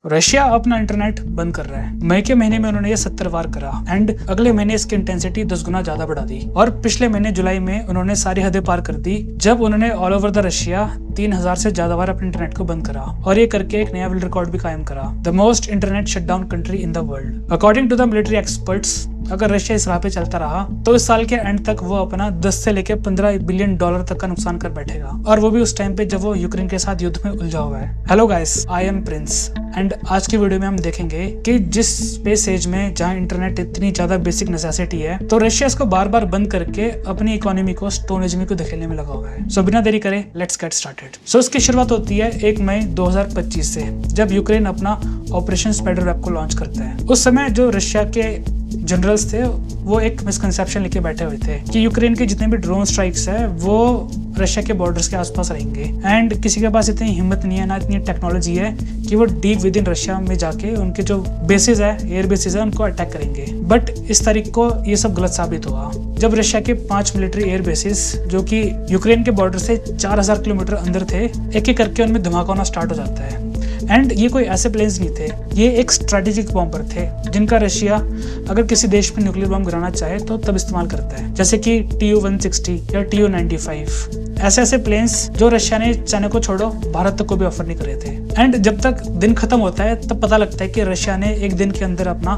Russia अपना internet बंद कर रहा है। मई के महीने में उन्होंने ये 70 बार करा एंड अगले महीने इसकी इंटेंसिटी 10 गुना ज्यादा बढ़ा दी और पिछले महीने जुलाई में उन्होंने सारी हदें पार कर दी जब उन्होंने ऑल ओवर द रशिया 3000 से ज्यादा बार अपने इंटरनेट को बंद करा और ये करके एक नया वर्ल्ड रिकॉर्ड भी कायम करा, the most internet shutdown country in the world. According to the military experts, अगर रशिया इस राह पे चलता रहा तो इस साल के एंड तक वो अपना 10 से लेकर $15 बिलियन तक का नुकसान कर बैठेगा, और वो भी उस टाइम पे जब वो यूक्रेन के साथ युद्ध में उलझा हुआ है। Hello guys, I am Prince and आज की वीडियो में हम देखेंगे कि जिस स्पेस एज में जहाँ इंटरनेट इतनी ज्यादा बेसिक नेसेसिटी है, तो रशिया इसको बार बार बंद करके अपनी इकोनॉमी को स्टोन एज में को धकेलने में लगा हुआ है। सो बिना देरी करे लेट्स गेट स्टार्टेड। सो इसकी शुरुआत होती है 1 मई 2025 से, जब यूक्रेन अपना ऑपरेशन स्पाइडरवेब को लॉन्च करता है। उस समय जो रशिया के जनरल्स थे वो एक मिसकंसेप्शन लेके बैठे हुए थे कि यूक्रेन के जितने भी ड्रोन स्ट्राइक्स है वो रशिया के बॉर्डर्स के आसपास रहेंगे एंड किसी के पास इतनी हिम्मत नहीं है, ना इतनी टेक्नोलॉजी है कि वो डीप विद इन रशिया में जाके उनके जो बेसिस है, एयर बेसिस है, उनको अटैक करेंगे। बट इस तारीख को ये सब गलत साबित हुआ जब रशिया के 5 मिलिट्री एयर बेसिस जो कि यूक्रेन के बॉर्डर से 4000 किलोमीटर अंदर थे, एक एक करके उनमें धमाका होना स्टार्ट हो जाता है। एंड ये कोई ऐसे प्लेन्स नहीं थे, ये एक स्ट्रेटेजिक बॉम्बर थे जिनका रशिया अगर किसी देश पे न्यूक्लियर बम गिराना चाहे तो तब इस्तेमाल करता है, जैसे कि Tu-160 या Tu-95। ऐसे प्लेन्स जो रशिया ने चाइना को छोड़ो भारत तक को भी ऑफर नहीं करे थे। एंड जब तक दिन खत्म होता है तब पता लगता है कि रशिया ने एक दिन के अंदर अपना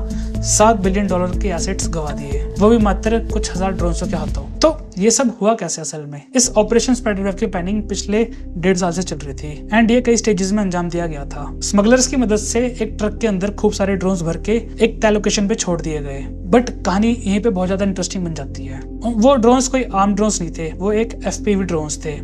$7 बिलियन के एसेट्स गवा दिए, वो भी मात्र कुछ हजार ड्रोन्सों के हाथों। तो ये सब हुआ कैसे असल में? इस ऑपरेशन स्पाइडरवेब की प्लानिंग पिछले 1.5 साल से चल रही थी एंड ये कई स्टेजेस में अंजाम दिया गया था। स्मगलर्स की मदद से एक ट्रक के अंदर खूब सारे ड्रोन्स भर के एक तय लोकेशन पे छोड़ दिए गए। बट कहानी यहीं पे बहुत ज्यादा इंटरेस्टिंग बन जाती है। वो ड्रोन्स कोई आर्म ड्रोन्स नहीं थे, वो एक FPV ड्रोन्स थे।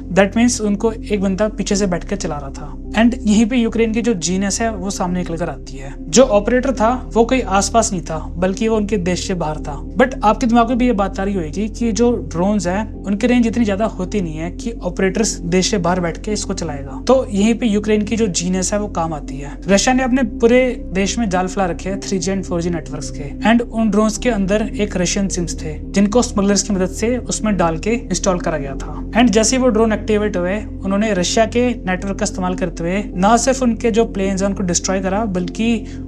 दैट मीन्स उनको एक बंदा पीछे से बैठ कर चला रहा था। एंड यहीं पे यूक्रेन की जो जीनियस है वो सामने निकल कर आती है। जो ऑपरेटर था वो कोई आसपास नहीं था, बल्कि वो उनके देश से बाहर था। बट आपके दिमाग में भी ये बात आ रही होगी कि जो ड्रोन्स है उनकी रेंज इतनी ज्यादा होती नहीं है कि ऑपरेटर्स देश से बाहर बैठ के इसको चलाएगा। तो यहीं पे यूक्रेन की जो जीनियस है वो काम आती है। रशिया ने अपने पूरे देश में जाल फैला रखे हैं 3G एंड 4G नेटवर्क्स के, एंड उन ड्रोन्स के अंदर एक रशियन सिम्स थे जिनको स्मगलर्स की मदद से उसमें डाल के इंस्टॉल करा गया था। एंड जैसे वो ड्रोन एक्टिवेट हुए, उन्होंने रशिया के नेटवर्क का इस्तेमाल करते हुए ना सिर्फ उनके जो प्लेन्स हैं उनको डिस्ट्रॉय करा, बल्कि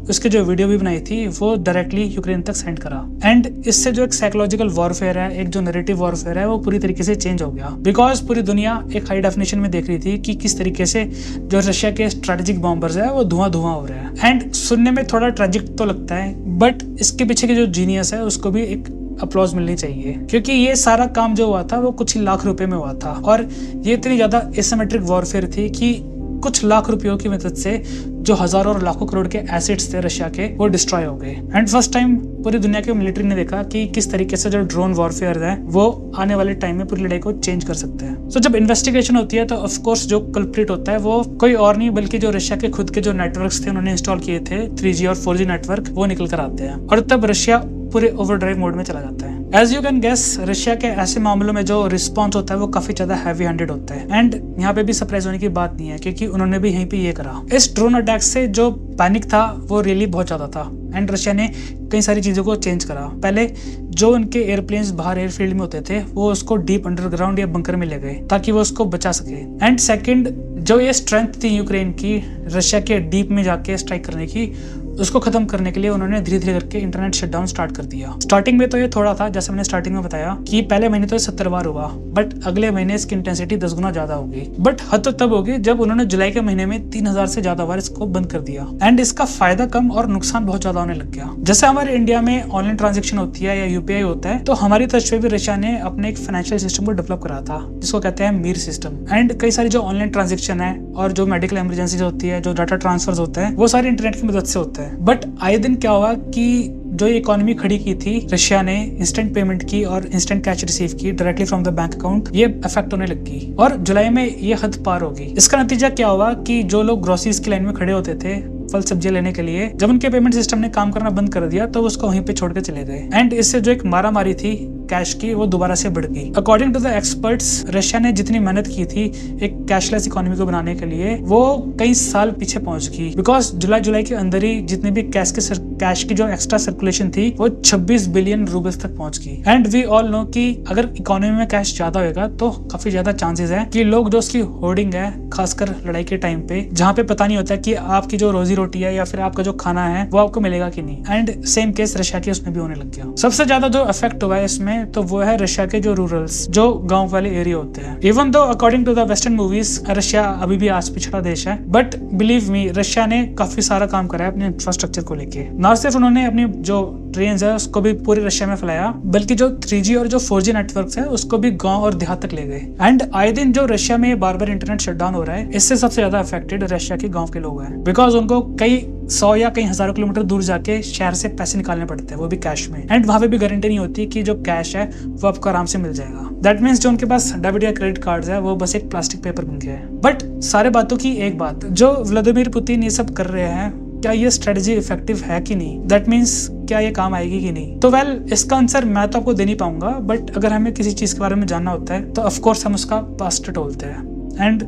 उसके जो वीडियो भी बनाई थी वो डायरेक्टली यूक्रेन तक सेंड करा। एंड इससे जो एक साइकोलॉजिकल वॉरफेयर है, एक जो नैरेटिव वॉरफेयर है, वो पूरी तरीके से चेंज हो गया। बिकॉज पूरी दुनिया एक हाई डेफिनेशन में देख रही थी कि किस तरीके से जो रशिया के स्ट्रेटेजिक बॉम्बर्स है वो धुआं हो रहा है। एंड सुनने में थोड़ा ट्रेजिक तो लगता है, बट इसके पीछे की जो जीनियस है उसको भी एक अप्लॉज मिलनी चाहिए, क्योंकि ये सारा काम जो हुआ था वो कुछ ही लाख रुपए में हुआ था और ये इतनी ज्यादा एसिमेट्रिक वॉरफेयर थी कि कुछ लाख रुपयों की मदद से जो हजारों और लाखों करोड़ के एसेट्स थे रशिया के वो डिस्ट्रॉय हो गए। एंड फर्स्ट टाइम पूरी दुनिया के मिलिट्री ने देखा कि किस तरीके से जो ड्रोन वॉरफेयर है वो आने वाले टाइम में पूरी लड़ाई को चेंज कर सकते हैं। सो जब इन्वेस्टिगेशन होती है तो ऑफ कोर्स जो कल्प्रिट होता है वो कोई और नहीं बल्कि जो रशिया के खुद के जो नेटवर्क्स थे उन्होंने इंस्टॉल किए थे 3G और 4G नेटवर्क, वो निकल कर आते हैं और तब रशिया पूरे ओवरड्राइव मोड में चला जाता है। As you can guess, Russia के ऐसे मामलों में जो रिस्पॉन्स होता है वो काफी ज्यादा हैवी हैंडेड होता है। एंड यहाँ पे भी सरप्राइज होने की बात नहीं है, क्योंकि उन्होंने भी यहीं पे ये करा। इस ड्रोन अटैक से जो पैनिक था वो रियली बहुत ज्यादा था एंड रशिया ने कई सारी चीजों को चेंज करा। पहले जो उनके एयरप्लेन्स बाहर एयरफील्ड में होते थे वो उसको डीप अंडरग्राउंड या बंकर में ले गए ताकि वो उसको बचा सके। एंड सेकंड, जो ये स्ट्रेंथ थी यूक्रेन की रशिया के डीप में जाके स्ट्राइक करने की, उसको खत्म करने के लिए उन्होंने धीरे धीरे करके इंटरनेट शटडाउन स्टार्ट कर दिया। स्टार्टिंग में तो ये थोड़ा था, जैसे मैंने स्टार्टिंग में बताया कि पहले महीने तो 70 बार हुआ, बट अगले महीने इसकी इंटेंसिटी 10 गुना ज्यादा होगी। बट हद तो तब होगी जब उन्होंने जुलाई के महीने में 3000 से ज्यादा बार इसको बंद कर दिया। एंड इसका फायदा कम और नुकसान बहुत ज्यादा होने लग गया। जैसे हमारे इंडिया में ऑनलाइन ट्रांजेक्शन होती है या UPI होता है, तो हमारी तरफ से भी रशिया ने अपने एक फाइनेंशियल सिस्टम को डेवलप करा था जिसको कहते हैं मीर सिस्टम। एंड कई सारी जो ऑनलाइन ट्रांजेक्शन है और जो मेडिकल इमरजेंसी होती है, जो डाटा ट्रांसफर होते हैं, वो सारे इंटरनेट की मदद से होते हैं। बट आए दिन क्या हुआ कि जो इकोनॉमी खड़ी की थी रशिया ने, इंस्टेंट पेमेंट की और इंस्टेंट कैश रिसीव की directly from the bank account, ये इफेक्ट होने लगी और जुलाई में ये हद पार होगी। इसका नतीजा क्या हुआ कि जो लोग ग्रोसरीज की लाइन में खड़े होते थे फल सब्जियां लेने के लिए, जब उनके पेमेंट सिस्टम ने काम करना बंद कर दिया तो उसको वहीं पे छोड़ के चले गए। एंड इससे जो एक मारामारी थी कैश की वो दोबारा से बढ़ गई। According to the experts, Russia ने जितनी मेहनत की थी एक कैशलेस इकोनॉमी को बनाने के लिए, वो कई साल पीछे पहुंच गई। बिकॉज जुलाई के अंदर ही जितनी भी कैश की जो एक्स्ट्रा सर्कुलेशन थी वो 26 बिलियन रूबल्स तक पहुंच गई। एंड वी ऑल नो कि अगर इकोनॉमी में कैश ज्यादा होगा तो काफी ज्यादा चांसेस है कि लोग जो उसकी होर्डिंग है, खासकर लड़ाई के टाइम पे जहाँ पे पता नहीं होता कि आपकी जो रोजी रोटी है या फिर आपका जो खाना है वो आपको मिलेगा कि नहीं। एंड सेम केस रशिया के उसमें भी होने लग गया। सबसे ज्यादा जो इफेक्ट हुआ है इसमें तो वो है रशिया के जो रूरल्स, जो गांव वाले एरिया होते हैं। Even though according to the western movies Russia अभी भी आज पिछड़ा देश है, बट बिलीव मी रशिया ने काफी सारा काम करा है अपने इंफ्रास्ट्रक्चर को लेके। ना सिर्फ उन्होंने अपनी जो ट्रेन है उसको भी पूरे रशिया में फैलाया, बल्कि जो 3G और जो 4G नेटवर्क है उसको भी गांव और देहात तक ले गए। एंड आए दिन जो रशिया में बार बार इंटरनेट शटडाउन हो रहा है, इससे सबसे ज्यादा अफेक्टेड रशिया के गांव के लोग हैं। बिकॉज उनको कई 100 या कई हजारों किलोमीटर दूर जाके शहर से पैसे निकालने पड़ते हैं, वो भी कैश में। एंड वहां पे भी गारंटी नहीं होती कि जो कैश है वो आपको आराम से मिल जाएगा। दैट मीन्स जो उनके पास डेबिट या क्रेडिट कार्ड है वो बस एक प्लास्टिक पेपर बन गया है। बट सारे बातों की एक बात, जो व्लादिमीर पुतिन ये सब कर रहे हैं, क्या ये स्ट्रेटजी इफेक्टिव है कि नहीं? दैट मीन्स क्या ये काम आएगी कि नहीं? तो वेल इसका आंसर मैं तो आपको दे नहीं पाऊंगा, बट अगर हमें किसी चीज के बारे में जानना होता है तो ऑफकोर्स हम उसका पास्ट टोलते हैं। And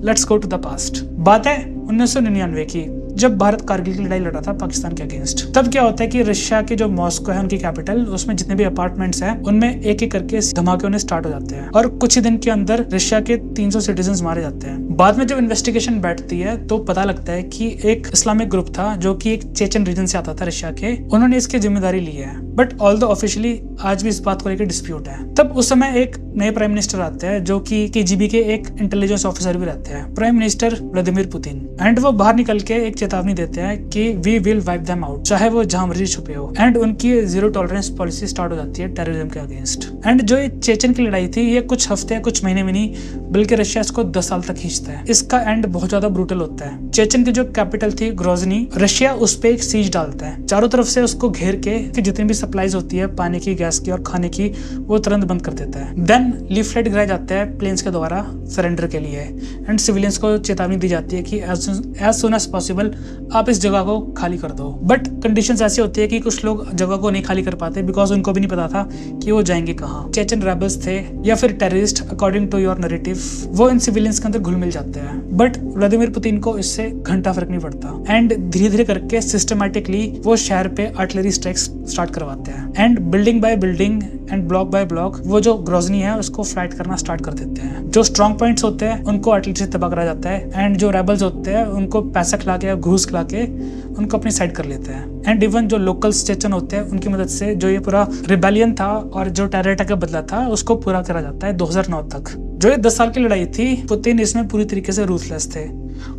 let's go to the past. बात है 1999 की, जब भारत कारगिल की लड़ाई लड़ा था पाकिस्तान के अगेंस्ट। तब क्या होता है कि रशिया के जो मॉस्को है उनकी कैपिटल, उसमें जितने भी अपार्टमेंट्स हैं उनमें एक एक करके धमाके होने स्टार्ट हो जाते हैं और कुछ ही दिन के अंदर रशिया के 300 सिटीजन मारे जाते हैं। बाद में जब इन्वेस्टिगेशन बैठती है तो पता लगता है कि एक इस्लामिक ग्रुप था जो कि एक चेचन रीजन से आता था रशिया के, उन्होंने इसकी जिम्मेदारी ली है। बट ऑल्दो ऑफिशियली आज भी इस बात को लेकर डिस्प्यूट है। तब उस समय एक नए प्राइम मिनिस्टर आते हैं जो कि KGB के एक इंटेलिजेंस ऑफिसर भी रहते हैं, prime minister Vladimir Putin. And वो बाहर निकल के एक चेतावनी देते हैं कि we will wipe them out, चाहे वो जहां मर्जी छुपे हो। एंड उनकी जीरो टॉलरेंस पॉलिसी स्टार्ट हो जाती है टेररिज्म के अगेंस्ट। एंड जो ये चेचन की लड़ाई थी ये कुछ हफ्ते कुछ महीने में नहीं बल्कि रशिया इसको 10 साल तक खींचता है। इसका एंड बहुत ज्यादा ब्रूटल होता है। चेचन की जो कैपिटल थी ग्रोजनी, रशिया उस पे एक सीज डालता है, चारों तरफ से उसको घेर के जितनी भी सप्लाईज होती है पानी की, गैस की और खाने की, वो तुरंत बंद कर देता है। देन लीफलेट गिराए जाते हैं प्लेन्स के द्वारा सरेंडर के लिए। एंड सिविलियंस को चेतावनी दी जाती है कि एज सून एज पॉसिबल आप इस जगह को खाली कर दो। बट कंडीशंस ऐसी होती है कि कुछ लोग जगह को नहीं खाली कर पाते बिकॉज उनको भी नहीं पता था कि वो जाएंगे कहाँ। चेचन रेबल्स थे या फिर terrorist according to your narrative, वो इन सिविलियंस के अंदर घुल मिल जाते हैं। बट व्लादिमीर पुतिन को इससे घंटा फर्क नहीं पड़ता। एंड धीरे धीरे करके सिस्टमैटिकली वो शहर पे आर्टिलरी स्ट्राइक्स स्टार्ट करवाते हैं। And building by building and block bye block वो जो ग्रोजनी है उसको फ्लाइट करना स्टार्ट कर देते हैं। जो स्ट्रॉन्ग पॉइंट्स होते हैं उनको आर्टिलरी से तबाह करा जाता है। एंड जो रेबल्स होते हैं उनको पैसा खिला के या घूस खिला के उनको अपनी साइड कर लेते हैं। एंड इवन जो लोकल चेचन होते हैं उनकी मदद से जो ये पूरा रिबेलियन था और जो टेरर अटैक का बदला था उसको पूरा करा जाता है 2009 तक। जो ये 10 साल की लड़ाई थी, पुतिन इसमें पूरी तरीके से रूथलेस थे।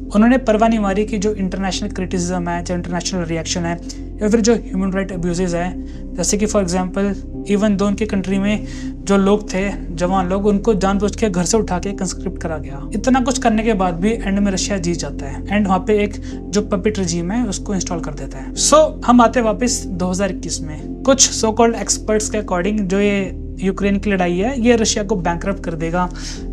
उन्होंने परवाह नहीं मारी कि जो इंटरनेशनल क्रिटिसिज्म है, जो इंटरनेशनल रिएक्शन है या फिर जो ह्यूमन राइट अब्यूजेज है, जैसे कि फॉर एग्जांपल इवन दो उनके कंट्री में जो लोग थे जवान लोग, उनको जानबूझ के घर से उठा के कंस्क्रिप्ट करा गया। इतना कुछ करने के बाद भी एंड में रशिया जीत जाता है एंड वहाँ पे एक जो पपेट रजीम है उसको इंस्टॉल कर देता है। सो हम आते हैं वापस 2021 में। कुछ सो कॉल्ड एक्सपर्ट्स के अकॉर्डिंग जो ये यूक्रेन की लड़ाई है ये रशिया को बैंकरप्ट कर देगा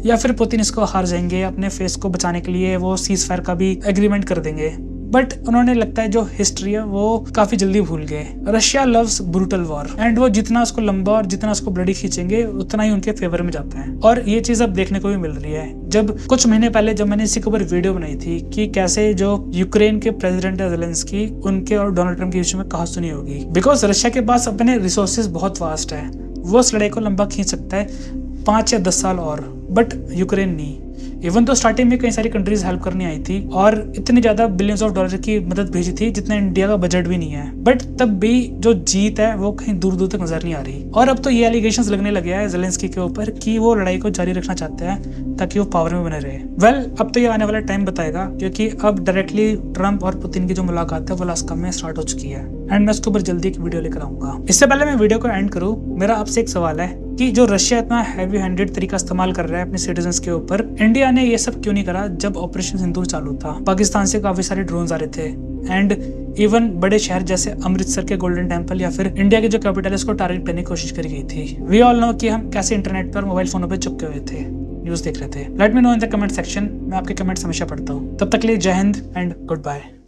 या फिर पुतिन इसको हार जाएंगे। अपने फेस को बचाने के लिए वो सीज फायर का भी एग्रीमेंट कर देंगे। बट उन्होंने लगता है जो हिस्ट्री है वो काफी जल्दी भूल गए। Russia loves brutal war and वो जितना उसको लंबा और जितना उसको ब्लडी खींचेंगे उतना ही उनके फेवर में जाता है। और ये चीज अब देखने को भी मिल रही है। जब कुछ महीने पहले जब मैंने इसी के ऊपर वीडियो बनाई थी कि कैसे जो यूक्रेन के प्रेसिडेंट है ज़ेलेंस्की, उनके और डोनाल्ड ट्रम्प के बीच में कहा सुनी होगी। बिकॉज रशिया के पास अपने रिसोर्सेज बहुत वास्ट है, वो उस लड़ाई को लंबा खींच सकता है 5 या 10 साल और, बट यूक्रेन नहीं। इवन तो स्टार्टिंग में कई सारी कंट्रीज हेल्प करने आई थी और इतनी ज्यादा बिलियंस ऑफ डॉलर की मदद भेजी थी जितना इंडिया का बजट भी नहीं है, बट तब भी जो जीत है वो कहीं दूर दूर तक नजर नहीं आ रही। और अब तो ये एलिगेशंस लगने लगे हैं ज़ेलेंस्की के ऊपर कि वो लड़ाई को जारी रखना चाहते हैं ताकि वो पावर में बने रहे। वेल अब तो ये आने वाला टाइम बताएगा, क्योंकि अब डायरेक्टली ट्रम्प और पुतिन की जो मुलाकात है वो लास्का में स्टार्ट हो चुकी है एंड मैं उसके ऊपर जल्दी एक वीडियो लेकर आऊंगा। इससे पहले मैं वीडियो को एंड करूं, मेरा आपसे एक सवाल है कि जो रशिया इतना हैवी हैंडेड तरीका इस्तेमाल कर रहा है अपने सिटीजन्स के ऊपर, इंडिया ने ये सब क्यों नहीं करा जब ऑपरेशन सिंदूर चालू था? पाकिस्तान से काफी सारे ड्रोन्स आ रहे थे एंड इवन बड़े शहर जैसे अमृतसर के गोल्डन टेम्पल या फिर इंडिया के जो कैपिटल है उसको टारगेट करने की कोशिश करी गई थी। वी ऑल नो कि हम कैसे इंटरनेट पर मोबाइल फोनों पर चिपके हुए थे, न्यूज देख रहे थे। Let me know in the comment section, मैं आपके कमेंट्स हमेशा पढ़ता हूँ। तब तक के लिए जय हिंद एंड गुड बाय।